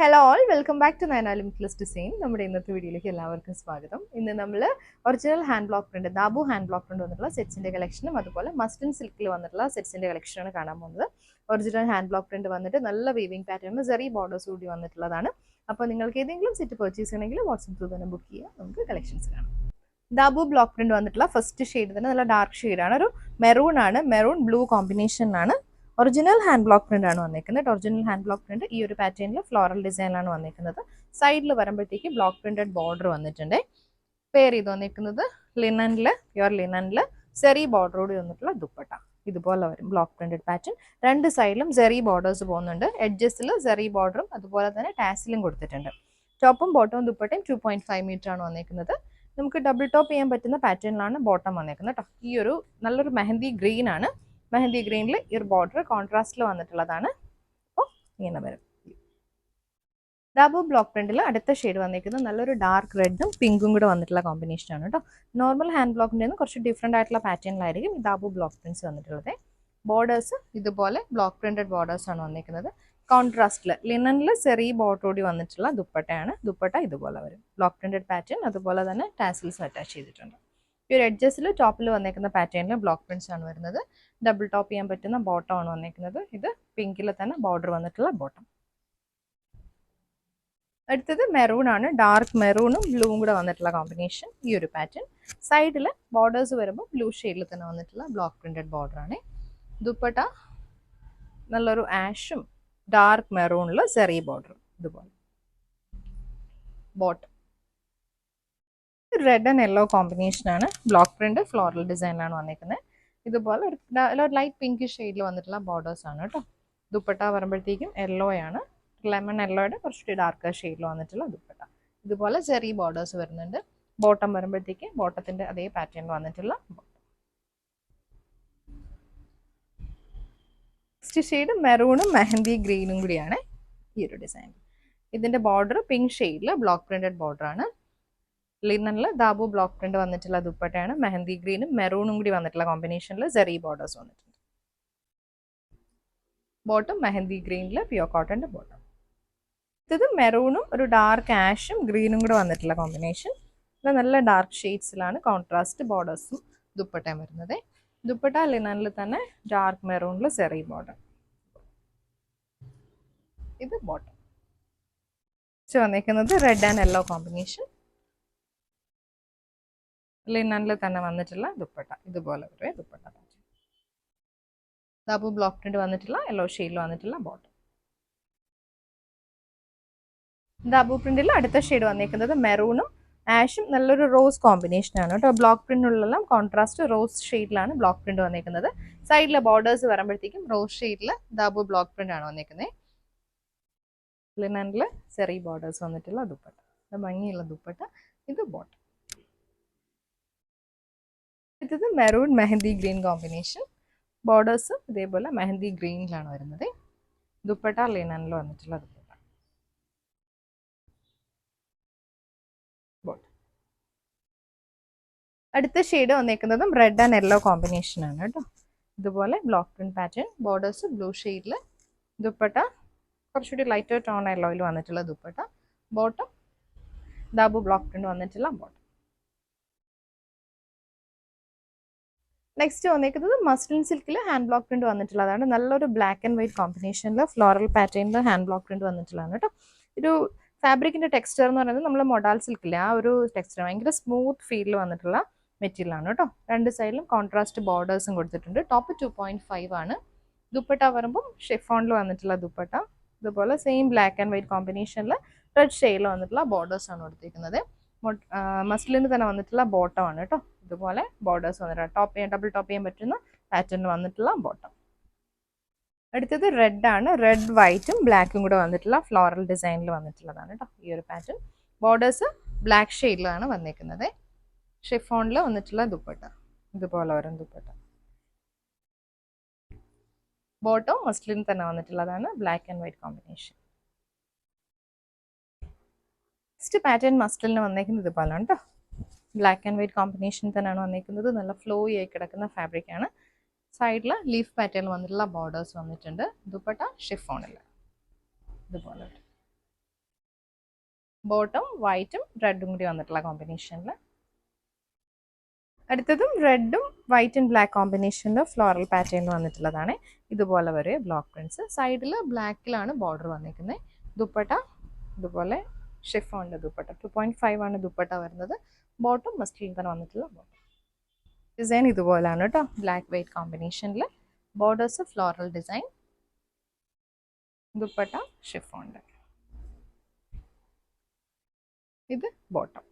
Hello all welcome back to Nayana limitless design. നമ്മുടെ ഇന്നത്തെ വീഡിയോയിലേക്ക് എല്ലാവർക്കും സ്വാഗതം. ഇന്ന് നമ്മൾ original hand block print Dabu hand block print വന്നിട്ടുള്ള സെറ്റ്സിന്റെ കളക്ഷനും അതുപോലെ മസ്ലിൻ സിൽക്കിൽ വന്നിട്ടുള്ള സെറ്റ്സിന്റെ കളക്ഷനാണ് കാണാൻ പോകുന്നത്. ഒറിജിനൽ ഹാൻഡ് ബ്ലോക്ക് പ്രിന്റ് വന്നിട്ട് നല്ല വീവിംഗ് പാറ്റേൺ സെറി ബോർഡേഴ്സ് കൂടി വന്നിട്ടുള്ളതാണ്. അപ്പോൾ നിങ്ങൾക്ക് ഏതെങ്കിലും സെറ്റ് പർച്ചേസ് ചെയ്യണമെങ്കിൽ വാട്സ്ആപ്പ് ത്രൂ തന്നെ ബുക്ക് ചെയ്യുക, നമുക്ക് കളക്ഷൻസ് കാണാം. ദാബു ബ്ലോക്ക് പ്രിന്റ് വന്നിട്ടുള്ള ഫസ്റ്റ് ഷെയ്ഡ് തന്നെ നല്ല ഡാർക്ക് ഷെയ്ഡാണ്, ഒരു മെറൂൺ ആണ്, മെറൂൺ ബ്ലൂ കോമ്പിനേഷനാണ്. ഒറിജിനൽ ഹാൻഡ് ബ്ലോക്ക് പ്രിന്റ് ആണ് വന്നിരിക്കുന്നത്. ഒറിജിനൽ ഹാൻഡ് ബ്ലോക്ക് പ്രിന്റ് ഈ ഒരു പാറ്റേണിൽ ഫ്ലോറൽ ഡിസൈനിലാണ് വന്നിരിക്കുന്നത്. സൈഡിൽ വരുമ്പോഴത്തേക്ക് ബ്ലോക്ക് പ്രിന്റഡ് ബോർഡർ വന്നിട്ടുണ്ട്. പെയർ ചെയ്ത് വന്നിരിക്കുന്നത് ലിനനിൽ, പ്യുവർ ലിനനിൽ സെറി ബോർഡറോട് വന്നിട്ടുള്ള ദുപ്പട്ട. ഇതുപോലെ വരും ബ്ലോക്ക് പ്രിന്റഡ് പാറ്റേൺ. രണ്ട് സൈഡിലും സെറി ബോർഡേഴ്സ് പോകുന്നുണ്ട്. എഡ്ജസിൽ സെറി ബോർഡറും അതുപോലെ തന്നെ ടാസിലും കൊടുത്തിട്ടുണ്ട്. ടോപ്പും ബോട്ടവും ദുപ്പട്ടയും 2.5 മീറ്റർ ആണ് വന്നിരിക്കുന്നത്. നമുക്ക് ഡബിൾ ടോപ്പ് ചെയ്യാൻ പറ്റുന്ന പാറ്റേണിലാണ് ബോട്ടം വന്നിരിക്കുന്നത് കേട്ടോ. ഈ ഒരു നല്ലൊരു മെഹന്തി ഗ്രീൻ ആണ്. മെഹന്തി ഗ്രീനിൽ ഈ ഒരു ബോർഡർ കോൺട്രാസ്റ്റിൽ വന്നിട്ടുള്ളതാണ്. അപ്പോൾ ഇങ്ങനെ വരും. ദാബു ബ്ലോക്ക് പ്രിന്റിൽ അടുത്ത ഷെയ്ഡ് വന്നിരിക്കുന്നത് നല്ലൊരു ഡാർക്ക് റെഡും പിങ്കും കൂടെ വന്നിട്ടുള്ള കോമ്പിനേഷൻ ആണ് കേട്ടോ. നോർമൽ ഹാൻഡ് ബ്ലോക്കിൻ്റെ നിന്ന് കുറച്ച് ഡിഫറെൻ്റ് ആയിട്ടുള്ള പാറ്റേണിലായിരിക്കും ഈ ദാബു ബ്ലോക്ക് പ്രിന്റ്സ് വന്നിട്ടുള്ളത്. ബോർഡേഴ്സ് ഇതുപോലെ ബ്ലോക്ക് പ്രിന്റഡ് ബോർഡേഴ്സ് ആണ് വന്നിരിക്കുന്നത്. കോൺട്രാസ്റ്റിൽ ലിനനിൽ സെറി ബോർഡറോടി വന്നിട്ടുള്ള ദുപ്പട്ടയാണ്. ദുപ്പട്ട ഇതുപോലെ വരും, ബ്ലോക്ക് പ്രിന്റഡ് പാറ്റേൺ, അതുപോലെ തന്നെ ടാസിൽസ് അറ്റാച്ച് ചെയ്തിട്ടുണ്ട്. ഈ ഒരു എഡ്ജസിൽ ടോപ്പിൽ വന്നിരിക്കുന്ന പാറ്റേണിൽ ബ്ലോക്ക് പ്രിന്റ്സ് ആണ് വരുന്നത്. ഡബിൾ ടോപ്പ് ചെയ്യാൻ പറ്റുന്ന ബോട്ടം ആണ് വന്നിരിക്കുന്നത്. ഇത് പിങ്കിൽ തന്നെ ബോർഡർ വന്നിട്ടുള്ള ബോട്ടം. അടുത്തത് മെറൂൺ ആണ്, ഡാർക്ക് മെറൂണും ബ്ലൂവും കൂടെ വന്നിട്ടുള്ള കോമ്പിനേഷൻ. ഈ ഒരു പാറ്റേൺ സൈഡിൽ ബോർഡേഴ്സ് വരുമ്പോൾ ബ്ലൂ ഷെയ്ഡിൽ തന്നെ വന്നിട്ടുള്ള ബ്ലോക്ക് പ്രിന്റഡ് ബോർഡർ ആണ്. ദുപ്പട്ട നല്ലൊരു ആഷും ഡാർക്ക് മെറൂണിൽ സെറി ബോർഡർ ഇതുപോലെ. Bottom red and yellow combination ആണ്. ബ്ലോക്ക് പ്രിന്റ് ഫ്ലോറൽ ഡിസൈനിലാണ് വന്നിരിക്കുന്നത്. ഇതുപോലെ ഒരു ലൈറ്റ് പിങ്ക് ഷെയ്ഡിൽ വന്നിട്ടുള്ള ബോർഡേഴ്സ് ആണ് കേട്ടോ. ദുപ്പട്ട വരുമ്പോഴത്തേക്കും യെല്ലോ ആണ്, ലെമൺ യെല്ലോയുടെ കുറച്ചുകൂടി ഡാർക്ക് ഷെയ്ഡിൽ വന്നിട്ടുള്ള ദുപ്പട്ട. ഇതുപോലെ ചെറിയ ബോർഡേഴ്സ് വരുന്നുണ്ട്. ബോട്ടം വരുമ്പോഴത്തേക്ക് ബോട്ടത്തിന്റെ അതേ പാറ്റേണിൽ വന്നിട്ടുള്ള നെക്സ്റ്റ് ഷെയ്ഡ് മെറൂണും മെഹന്തി ഗ്രീനും കൂടിയാണ് ഈ ഒരു ഡിസൈൻ. ഇതിന്റെ ബോർഡർ പിങ്ക് ഷെയ്ഡിൽ ബ്ലോക്ക് പ്രിന്റഡ് ബോർഡർ ആണ്. ലിനനിൽ ദാബു ബ്ലോക്ക് പ്രിന്റ് വന്നിട്ടുള്ള ദുപ്പട്ടയാണ്. മെഹന്തി ഗ്രീനും മെറൂണും കൂടി വന്നിട്ടുള്ള കോമ്പിനേഷനിൽ സെറി ബോർഡേഴ്സ് വന്നിട്ടുണ്ട്. ബോട്ടം മെഹന്തി ഗ്രീനിൽ പ്യുവർ കോട്ടന്റെ ബോട്ടം. ഇത് മെറൂണും ഒരു ഡാർക്ക് ആഷും ഗ്രീനും കൂടെ വന്നിട്ടുള്ള കോമ്പിനേഷൻ. നല്ല ഡാർക്ക് ഷെയ്ഡ്സിലാണ് കോൺട്രാസ്റ്റ് ബോർഡേഴ്സും ദുപ്പട്ടയും വരുന്നത്. ദുപ്പട്ട ലിനനിൽ തന്നെ ഡാർക്ക് മെറൂണിൽ സെറി ബോർഡർ. ഇത് ബോട്ടം വന്നിരിക്കുന്നത് റെഡ് ആൻഡ് യെല്ലോ കോമ്പിനേഷൻ. ലിനനിൽ തന്നെ വന്നിട്ടുള്ള ദുപ്പട്ട ഇതുപോലെ ഒരു ദുപ്പട്ട. ദാബു ബ്ലോക്ക് പ്രിന്റ് വന്നിട്ടുള്ള യെല്ലോ ഷെയ്ഡിൽ വന്നിട്ടുള്ള ബോട്ടം. ദാബു പ്രിന്റിൽ അടുത്ത ഷെയ്ഡ് വന്നിരിക്കുന്നത് മെറൂണും ആഷും നല്ലൊരു റോസ് കോമ്പിനേഷൻ ആണ് കേട്ടോ. ബ്ലോക്ക് പ്രിന്റിനുള്ളെല്ലാം കോൺട്രാസ്റ്റ് റോസ് ഷെയ്ഡിലാണ് ബ്ലോക്ക് പ്രിന്റ് വന്നിരിക്കുന്നത്. സൈഡിലെ ബോർഡേഴ്സ് വരുമ്പോഴത്തേക്കും റോസ് ഷെയ്ഡിൽ ദാബു ബ്ലോക്ക് പ്രിന്റ് ആണ് വന്നിരിക്കുന്നത്. ലിനനിൽ സെറി ബോർഡേഴ്സ് വന്നിട്ടുള്ള ദുപ്പട്ട, ഭംഗിയുള്ള ദുപ്പട്ട. ഇത് ബോട്ടം. ഇത് maroon mehndi green combination. Borders ഇതേപോലെ മെഹന്തി ഗ്രീനിലാണ് വരുന്നത്. ദുപ്പട്ട ലിനനിൽ വന്നിട്ടുള്ള ദുപ്പട്ട. അടുത്ത ഷെയ്ഡ് വന്നേക്കുന്നതും റെഡ് ആൻഡ് യെല്ലോ കോമ്പിനേഷൻ ആണ് കേട്ടോ. ഇതുപോലെ block print pattern, borders blue ഷെയ്ഡിൽ, ദുപ്പട്ട കുറച്ചുകൂടി ലൈറ്റർ ടോൺ യെല്ലോയിൽ വന്നിട്ടുള്ള dupatta. Bottom dabu block print വന്നിട്ടുള്ള ബോട്ടം. നെക്സ്റ്റ് വന്നേക്കുന്നത് മസ്ലിൻ സിൽക്കിൽ ഹാൻഡ് ബ്ലോക്ക് പ്രിന്റ് വന്നിട്ടുള്ളതാണ്. നല്ലൊരു ബ്ലാക്ക് ആൻഡ് വൈറ്റ് കോമ്പിനേഷനിൽ ഫ്ലോറൽ പാറ്റേണിൽ ഹാൻഡ് ബ്ലോക്ക് പ്രിന്റ് വന്നിട്ടുള്ളതാണ് കേട്ടോ. ഒരു ഫാബ്രിക്കിന്റെ ടെക്സ്ചർ എന്ന് പറയുന്നത് നമ്മൾ മൊഡാൽ സിൽക്കില്ലേ ആ ഒരു ടെക്സ്ചർ, ഭയങ്കര സ്മൂത്ത് ഫീലിൽ വന്നിട്ടുള്ള മെറ്റീരിയൽ ആണ് കേട്ടോ. രണ്ട് സൈഡിലും കോൺട്രാസ്റ്റ് ബോർഡേഴ്സും കൊടുത്തിട്ടുണ്ട്. ടോപ്പ് 2.5 ആണ്. ദുപ്പട്ട വരുമ്പോൾ ഷിഫോണിൽ വന്നിട്ടുള്ള ദുപ്പട്ട. ഇതുപോലെ സെയിം ബ്ലാക്ക് ആൻഡ് വൈറ്റ് കോമ്പിനേഷനിൽ റെഡ് ഷെയ്ഡിൽ വന്നിട്ടുള്ള ബോർഡേഴ്സ് ആണ് കൊടുത്തിരിക്കുന്നത്. മസ്ലിന് തന്നെ വന്നിട്ടുള്ള ബോട്ടം ആണ് കേട്ടോ. ഇതുപോലെ ബോർഡേഴ്സ് വന്നിട്ട് ഡബിൾ ടോപ്പ് ചെയ്യാൻ പറ്റുന്ന പാറ്റേണിൽ വന്നിട്ടുള്ള ബോട്ടം. അടുത്തത് റെഡ് ആണ്, റെഡ് വൈറ്റും ബ്ലാക്കും കൂടെ വന്നിട്ടുള്ള ഫ്ലോറൽ ഡിസൈനിൽ വന്നിട്ടുള്ളതാണ് കേട്ടോ ഈ ഒരു പാറ്റേൺ. ബോർഡേഴ്സ് ബ്ലാക്ക് ഷെയ്ഡിലാണ് വന്നിരിക്കുന്നത്. ഷിഫോണിൽ വന്നിട്ടുള്ള ദുപ്പട്ട ഇതുപോലെ വരും ദുപ്പട്ട. ബോട്ടം മസ്ലിൻ തന്നെ വന്നിട്ടുള്ളതാണ്, black and white combination. Next pattern മസ്ലിന് വന്നേക്കുന്നത് ഇതുപോലെയാണ് കേട്ടോ. ബ്ലാക്ക് ആൻഡ് വൈറ്റ് കോമ്പിനേഷൻ തന്നെയാണ് വന്നിരിക്കുന്നത്. നല്ല ഫ്ലോയി ആയി കിടക്കുന്ന ഫാബ്രിക് ആണ്. സൈഡിൽ ലീഫ് പാറ്റേണിൽ വന്നിട്ടുള്ള ബോർഡേഴ്സ് വന്നിട്ടുണ്ട്. ദുപ്പട്ട ഷിഫോണിൽ ഇതുപോലെ. ബോട്ടം വൈറ്റും റെഡും കൂടി വന്നിട്ടുള്ള കോമ്പിനേഷനിൽ. അടുത്തതും റെഡും വൈറ്റ് ആൻഡ് ബ്ലാക്ക് കോമ്പിനേഷനിൽ ഫ്ലോറൽ പാറ്റേൺ വന്നിട്ടുള്ളതാണ്. ഇതുപോലെ വരും ബ്ലോക്ക് പ്രിന്റ്സ്. സൈഡിൽ ബ്ലാക്കിലാണ് ബോർഡർ വന്നിരിക്കുന്നത്. ദുപ്പട്ട ഇതുപോലെ ഷിഫോണിൻ്റെ ദുപ്പട്ട 2.5 ആണ് ദുപ്പട്ട വരുന്നത്. ബോട്ടം മസ്ലിൻ തന്നെ വന്നിട്ടുള്ള ബോട്ടം. ഡിസൈൻ ഇതുപോലെയാണ് കേട്ടോ, ബ്ലാക്ക് വൈറ്റ് കോമ്പിനേഷനിൽ. ബോർഡേഴ്സ് ഫ്ലോറൽ ഡിസൈൻ, ദുപ്പട്ട ഷിഫോണിൻ്റെ. ഇത് ബോട്ടം.